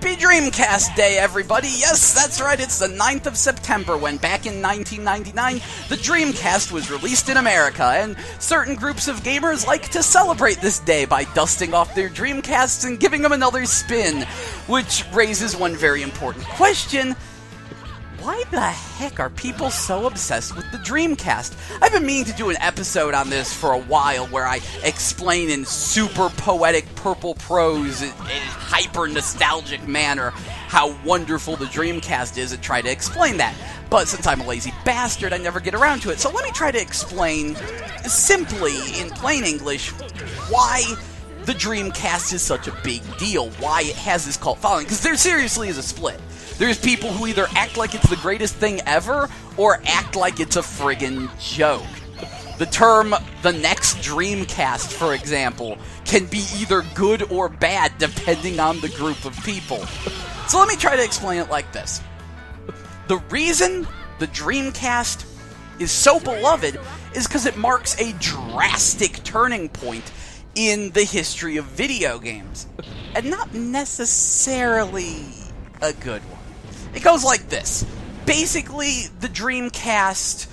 Happy Dreamcast Day, everybody! Yes, that's right, it's the 9th of September when, back in 1999, the Dreamcast was released in America, and certain groups of gamers like to celebrate this day by dusting off their Dreamcasts and giving them another spin, which raises one very important question. Why the heck are people so obsessed with the Dreamcast? I've been meaning to do an episode on this for a while where I explain in super poetic purple prose in a hyper-nostalgic manner how wonderful the Dreamcast is and try to explain that. But since I'm a lazy bastard, I never get around to it. So let me try to explain, simply, in plain English, why the Dreamcast is such a big deal, why it has this cult following, because there seriously is a split. There's people who either act like it's the greatest thing ever, or act like it's a friggin' joke. The term, the next Dreamcast, for example, can be either good or bad depending on the group of people. So let me try to explain it like this. The reason the Dreamcast is so beloved is because it marks a drastic turning point in the history of video games. And not necessarily a good one. It goes like this. Basically, the Dreamcast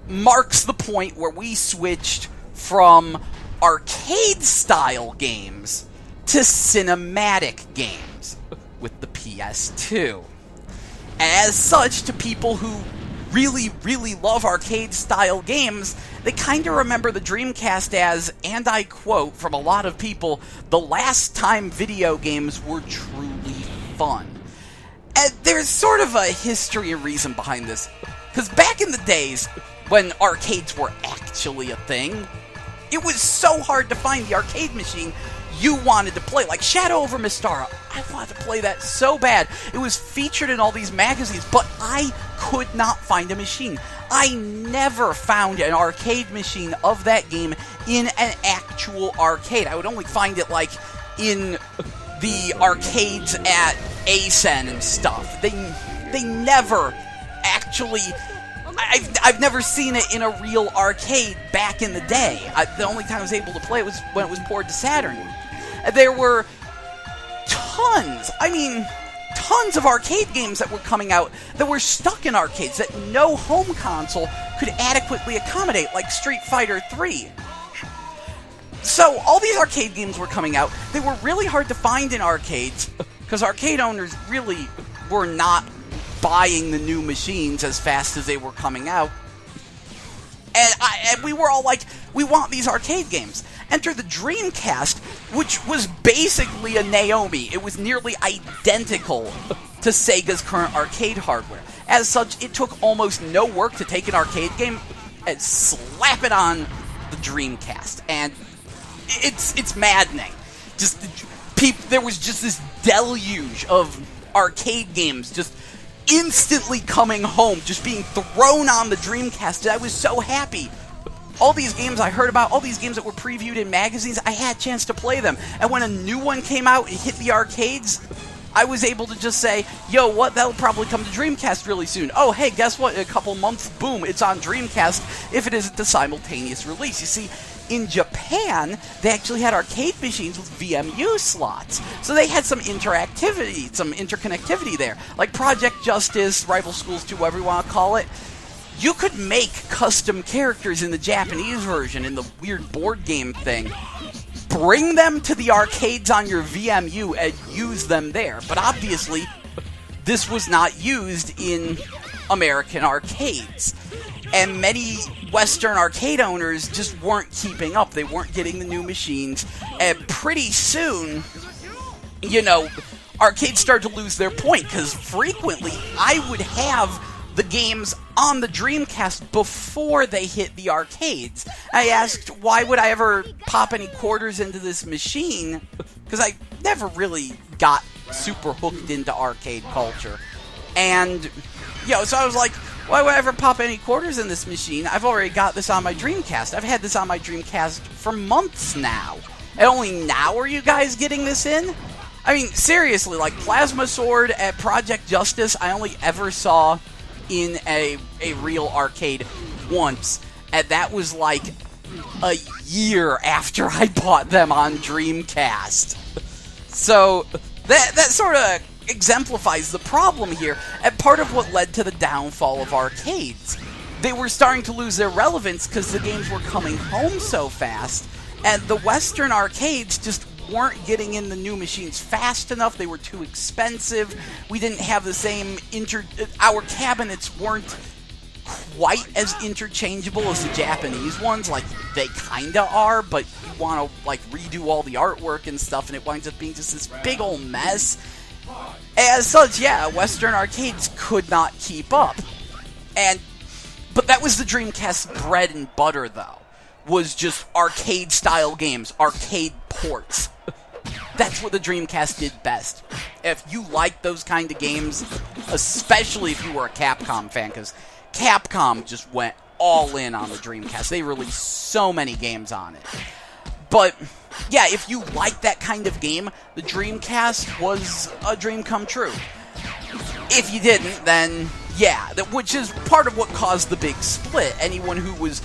marks the point where we switched from arcade-style games to cinematic games with the PS2. As such, to people who really, really love arcade-style games, they kind of remember the Dreamcast as, and I quote from a lot of people, the last time video games were truly fun. And there's sort of a history and reason behind this. Because back in the days, when arcades were actually a thing, it was so hard to find the arcade machine you wanted to play. Like Shadow over Mystara, I wanted to play that so bad. It was featured in all these magazines, but I could not find a machine. I never found an arcade machine of that game in an actual arcade. I would only find it, like, in the arcades at ASEN and stuff. They never actually... I've never seen it in a real arcade back in the day. The only time I was able to play it was when it was ported to Saturn. There were tons of arcade games that were coming out that were stuck in arcades that no home console could adequately accommodate, like Street Fighter 3. So, all these arcade games were coming out. They were really hard to find in arcades, because arcade owners really were not buying the new machines as fast as they were coming out. And we were all like, we want these arcade games. Enter the Dreamcast, which was basically a Naomi. It was nearly identical to Sega's current arcade hardware. As such, it took almost no work to take an arcade game and slap it on the Dreamcast. And it's maddening. There was just this deluge of arcade games just instantly coming home, just being thrown on the Dreamcast. And I was so happy. All these games I heard about, all these games that were previewed in magazines, I had a chance to play them. And when a new one came out and hit the arcades, I was able to just say, yo, what, that'll probably come to Dreamcast really soon. Oh, hey, guess what? In a couple months, boom, it's on Dreamcast if it isn't the simultaneous release. You see, in Japan, they actually had arcade machines with VMU slots. So they had some interactivity, some interconnectivity there. Like Project Justice, Rival Schools 2, whatever you want to call it. You could make custom characters in the Japanese version, in the weird board game thing. Bring them to the arcades on your VMU and use them there. But obviously, this was not used in American arcades. And many Western arcade owners just weren't keeping up. They weren't getting the new machines. And pretty soon, arcades started to lose their point. Because frequently, I would have the games on the Dreamcast before they hit the arcades. I asked, why would I ever pop any quarters into this machine? Because I never really got super hooked into arcade culture. And, so I was like, why would I ever pop any quarters in this machine? I've already got this on my Dreamcast. I've had this on my Dreamcast for months now. And only now are you guys getting this in? I mean, seriously, like Plasma Sword at Project Justice, I only ever saw in a real arcade once, and that was like a year after I bought them on Dreamcast. So that sort of exemplifies the problem here, and part of what led to the downfall of arcades. They were starting to lose their relevance because the games were coming home so fast, and the Western arcades just weren't getting in the new machines fast enough. They were too expensive. We didn't have the same our cabinets weren't quite as interchangeable as the Japanese ones. Like, they kinda are, but you want to like redo all the artwork and stuff, and it winds up being just this big old mess. As such, yeah, Western arcades could not keep up. But that was the Dreamcast's bread and butter, though, was just arcade-style games, arcade ports. That's what the Dreamcast did best. If you liked those kind of games, especially if you were a Capcom fan, because Capcom just went all in on the Dreamcast. They released so many games on it. But, yeah, if you liked that kind of game, the Dreamcast was a dream come true. If you didn't, then, yeah, which is part of what caused the big split. Anyone who was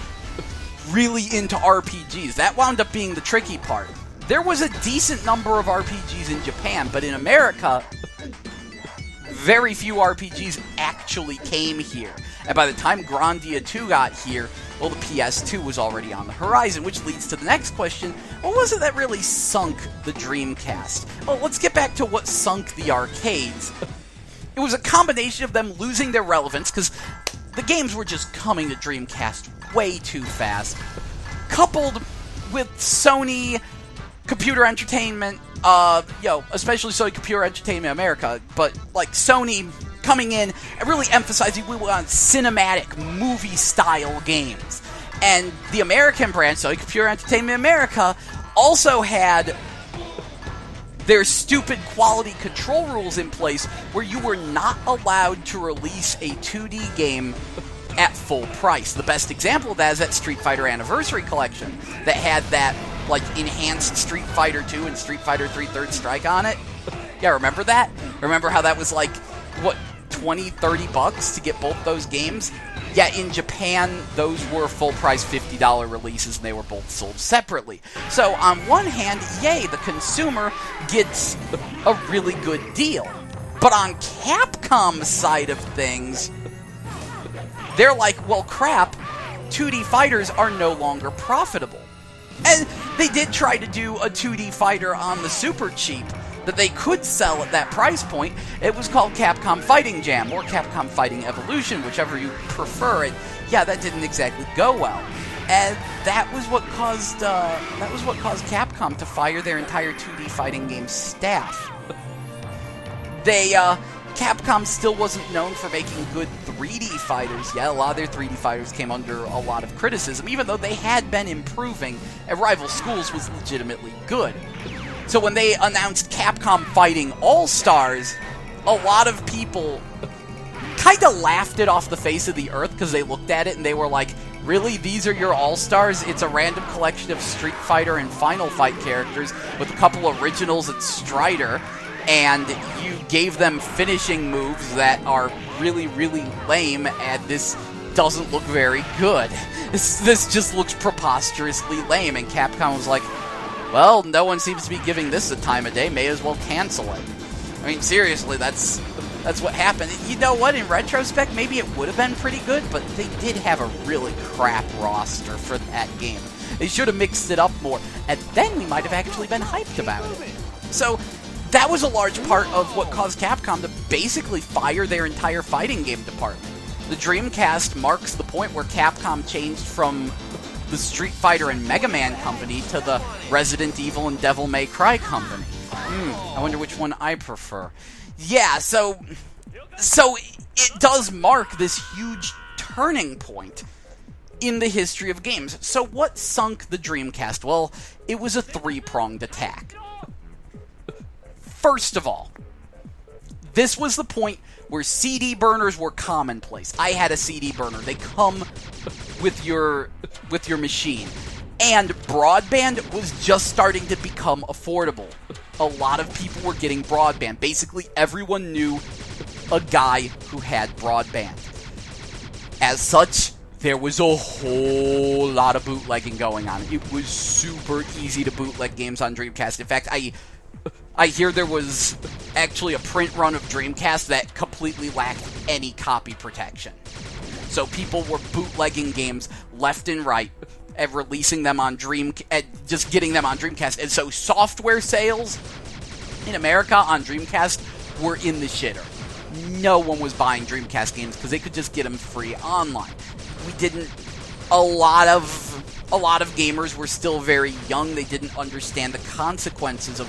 really into RPGs, that wound up being the tricky part. There was a decent number of RPGs in Japan, but in America, very few RPGs actually came here. And by the time Grandia 2 got here, well, the PS2 was already on the horizon, which leads to the next question. What was it that really sunk the Dreamcast? Well, let's get back to what sunk the arcades. It was a combination of them losing their relevance, because the games were just coming to Dreamcast way too fast, coupled with Sony Computer Entertainment, especially Sony Computer Entertainment America, but like Sony coming in and really emphasizing we want cinematic, movie-style games. And the American brand, Sony Computer Entertainment America, also had their stupid quality control rules in place where you were not allowed to release a 2D game at full price. The best example of that is that Street Fighter Anniversary Collection that had that like enhanced Street Fighter 2 and Street Fighter 3 Third Strike on it. Yeah, remember that? Remember how that was like, what, $20-$30 to get both those games? Yeah, in Japan, those were full-price $50 releases, and they were both sold separately. So, on one hand, yay, the consumer gets a really good deal. But on Capcom's side of things, they're like, well, crap, 2D fighters are no longer profitable. And they did try to do a 2D fighter on the super cheap that they could sell at that price point. It was called Capcom Fighting Jam, or Capcom Fighting Evolution, whichever you prefer it. Yeah, that didn't exactly go well. And that was what caused Capcom to fire their entire 2D fighting game staff. Capcom still wasn't known for making good 3D fighters. Yeah, a lot of their 3D fighters came under a lot of criticism, even though they had been improving, and Rival Schools was legitimately good. So when they announced Capcom Fighting All-Stars, a lot of people kind of laughed it off the face of the earth because they looked at it and they were like, really? These are your All-Stars? It's a random collection of Street Fighter and Final Fight characters with a couple originals at Strider, and you gave them finishing moves that are really, really lame, and this doesn't look very good. This just looks preposterously lame, and Capcom was like, well, no one seems to be giving this the time of day, may as well cancel it. I mean, seriously, that's what happened. You know what, in retrospect, maybe it would have been pretty good, but they did have a really crap roster for that game. They should have mixed it up more, and then we might have actually been hyped about it. So, that was a large part of what caused Capcom to basically fire their entire fighting game department. The Dreamcast marks the point where Capcom changed from the Street Fighter and Mega Man company to the Resident Evil and Devil May Cry company. I wonder which one I prefer. Yeah, so it does mark this huge turning point in the history of games. So what sunk the Dreamcast? Well, it was a three-pronged attack. First of all, this was the point where CD burners were commonplace. I had a CD burner. They come with your machine. And broadband was just starting to become affordable. A lot of people were getting broadband. Basically, everyone knew a guy who had broadband. As such, there was a whole lot of bootlegging going on. It was super easy to bootleg games on Dreamcast. In fact, I hear there was actually a print run of Dreamcast that completely lacked any copy protection. So people were bootlegging games left and right and releasing them on just getting them on Dreamcast. And so software sales in America on Dreamcast were in the shitter. No one was buying Dreamcast games because they could just get them free online. A lot of gamers were still very young. They didn't understand the consequences of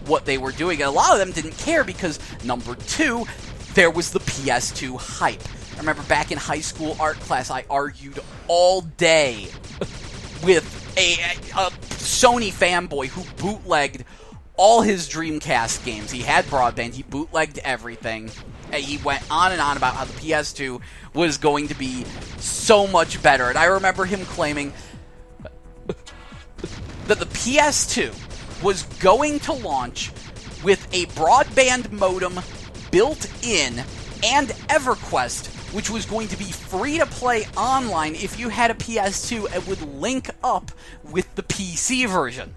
what they were doing. And a lot of them didn't care because, number two, there was the PS2 hype. I remember back in high school art class, I argued all day with a Sony fanboy who bootlegged all his Dreamcast games. He had broadband, he bootlegged everything, and he went on and on about how the PS2 was going to be so much better. And I remember him claiming that the PS2 was going to launch with a broadband modem built in and EverQuest, which was going to be free to play online if you had a PS2 and would link up with the PC version.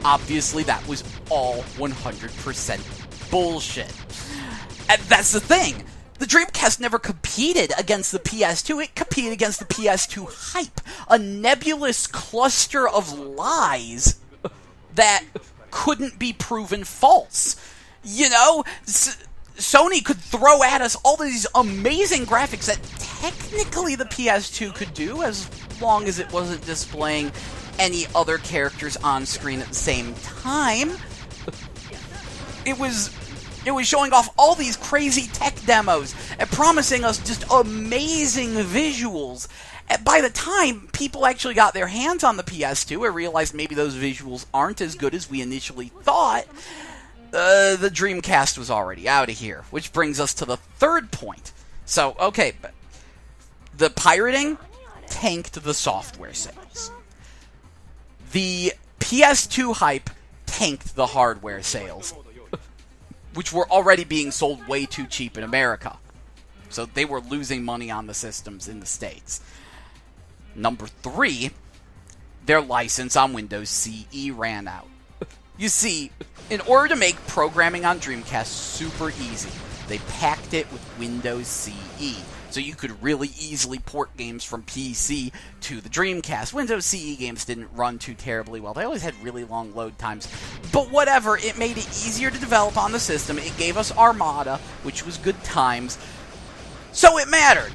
Obviously, that was all 100% bullshit. And that's the thing. The Dreamcast never competed against the PS2. It competed against the PS2 hype. A nebulous cluster of lies that couldn't be proven false. You know, Sony could throw at us all these amazing graphics that technically the PS2 could do, as long as it wasn't displaying any other characters on screen at the same time. It was showing off all these crazy tech demos and promising us just amazing visuals. And by the time people actually got their hands on the PS2 and realized maybe those visuals aren't as good as we initially thought, the Dreamcast was already out of here. Which brings us to the third point. So, okay, the pirating tanked the software sales. The PS2 hype tanked the hardware sales, which were already being sold way too cheap in America. So they were losing money on the systems in the States. Number 3, their license on Windows CE ran out. You see, in order to make programming on Dreamcast super easy, they packed it with Windows CE, so you could really easily port games from PC to the Dreamcast. Windows CE games didn't run too terribly well. They always had really long load times. But whatever, it made it easier to develop on the system. It gave us Armada, which was good times. So it mattered.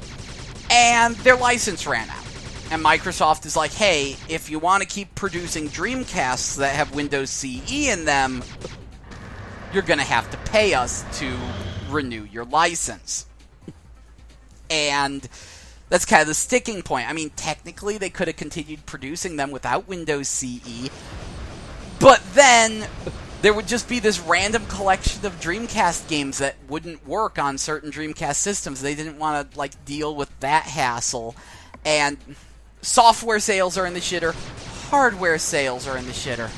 And their license ran out. And Microsoft is like, hey, if you want to keep producing Dreamcasts that have Windows CE in them, you're going to have to pay us to renew your license. And that's kind of the sticking point. I mean, technically, they could have continued producing them without Windows CE, but then there would just be this random collection of Dreamcast games that wouldn't work on certain Dreamcast systems. They didn't want to, deal with that hassle. And software sales are in the shitter. Hardware sales are in the shitter.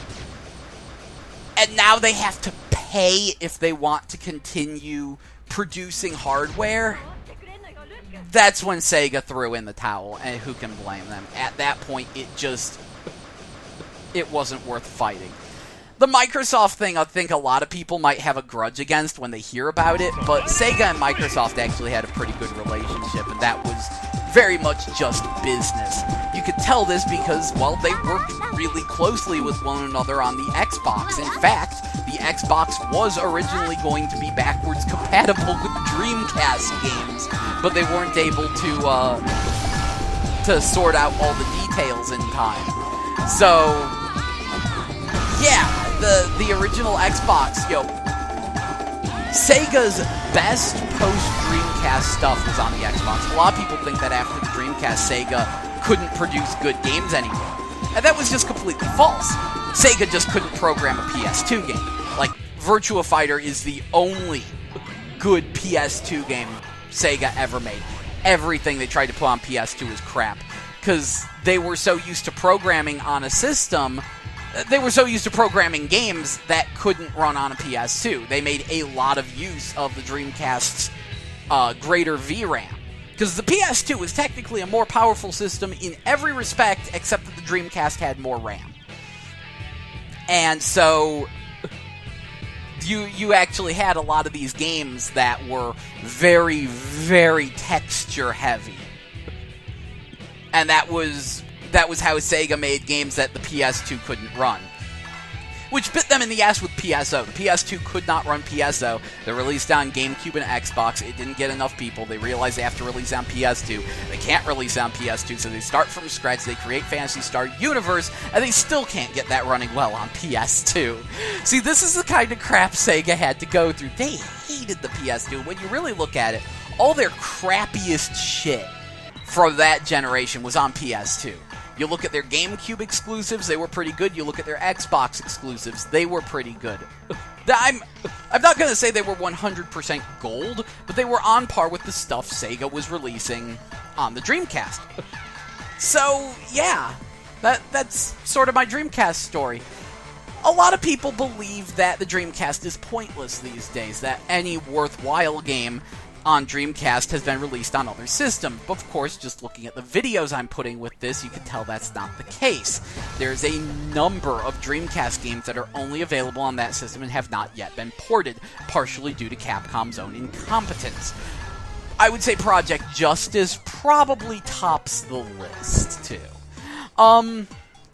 And now they have to pay if they want to continue producing hardware. That's when Sega threw in the towel, and who can blame them? At that point, it wasn't worth fighting. The Microsoft thing, I think a lot of people might have a grudge against when they hear about it, but Sega and Microsoft actually had a pretty good relationship, and that was very much just business. You could tell this because, well, they worked really closely with one another on the Xbox. In fact, the Xbox was originally going to be backwards compatible with Dreamcast games, but they weren't able to sort out all the details in time. So, yeah, the original Xbox, Sega's best post-Dreamcast stuff was on the Xbox. A lot of people think that after the Dreamcast, Sega couldn't produce good games anymore. And that was just completely false. Sega just couldn't program a PS2 game. Virtua Fighter is the only good PS2 game Sega ever made. Everything they tried to put on PS2 is crap. Because they were so used to programming on a system... They were so used to programming games that couldn't run on a PS2. They made a lot of use of the Dreamcast's greater VRAM. Because the PS2 was technically a more powerful system in every respect, except that the Dreamcast had more RAM. And so, you actually had a lot of these games that were very, very texture heavy. And that was how Sega made games that the PS2 couldn't run. Which bit them in the ass with PSO. The PS2 could not run PSO. They released on GameCube and Xbox. It didn't get enough people. They realized they have to release on PS2. They can't release on PS2, so they start from scratch. They create Phantasy Star Universe, and they still can't get that running well on PS2. See, this is the kind of crap Sega had to go through. They hated the PS2. When you really look at it, all their crappiest shit from that generation was on PS2. You look at their GameCube exclusives, they were pretty good. You look at their Xbox exclusives, they were pretty good. I'm not going to say they were 100% gold, but they were on par with the stuff Sega was releasing on the Dreamcast. So, yeah, that's sort of my Dreamcast story. A lot of people believe that the Dreamcast is pointless these days, that any worthwhile game on Dreamcast has been released on other systems. But of course, just looking at the videos I'm putting with this, you can tell that's not the case. There's a number of Dreamcast games that are only available on that system and have not yet been ported, partially due to Capcom's own incompetence. I would say Project Justice probably tops the list, too.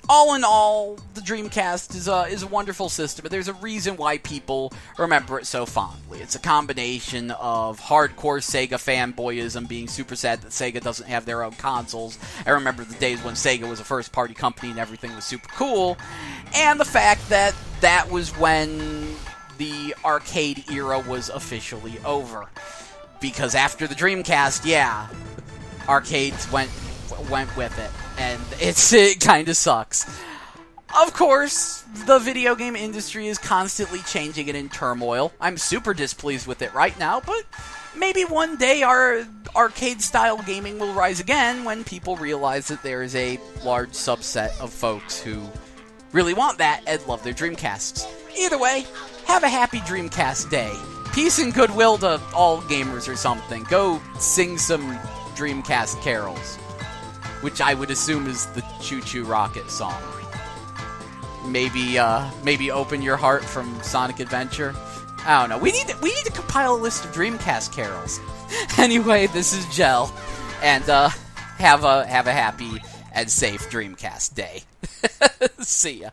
All in all, the Dreamcast is a wonderful system, but there's a reason why people remember it so fondly. It's a combination of hardcore Sega fanboyism, being super sad that Sega doesn't have their own consoles. I remember the days when Sega was a first-party company and everything was super cool, and the fact that that was when the arcade era was officially over. Because after the Dreamcast, yeah, arcades went with it. And it kind of sucks. Of course, the video game industry is constantly changing and in turmoil. I'm super displeased with it right now, but maybe one day our arcade-style gaming will rise again when people realize that there is a large subset of folks who really want that and love their Dreamcasts. Either way, have a happy Dreamcast day. Peace and goodwill to all gamers or something. Go sing some Dreamcast carols. Which I would assume is the Choo Choo Rocket song. Maybe Open Your Heart from Sonic Adventure. I don't know. We need to compile a list of Dreamcast carols. Anyway, this is Jell, and have a happy and safe Dreamcast day. See ya.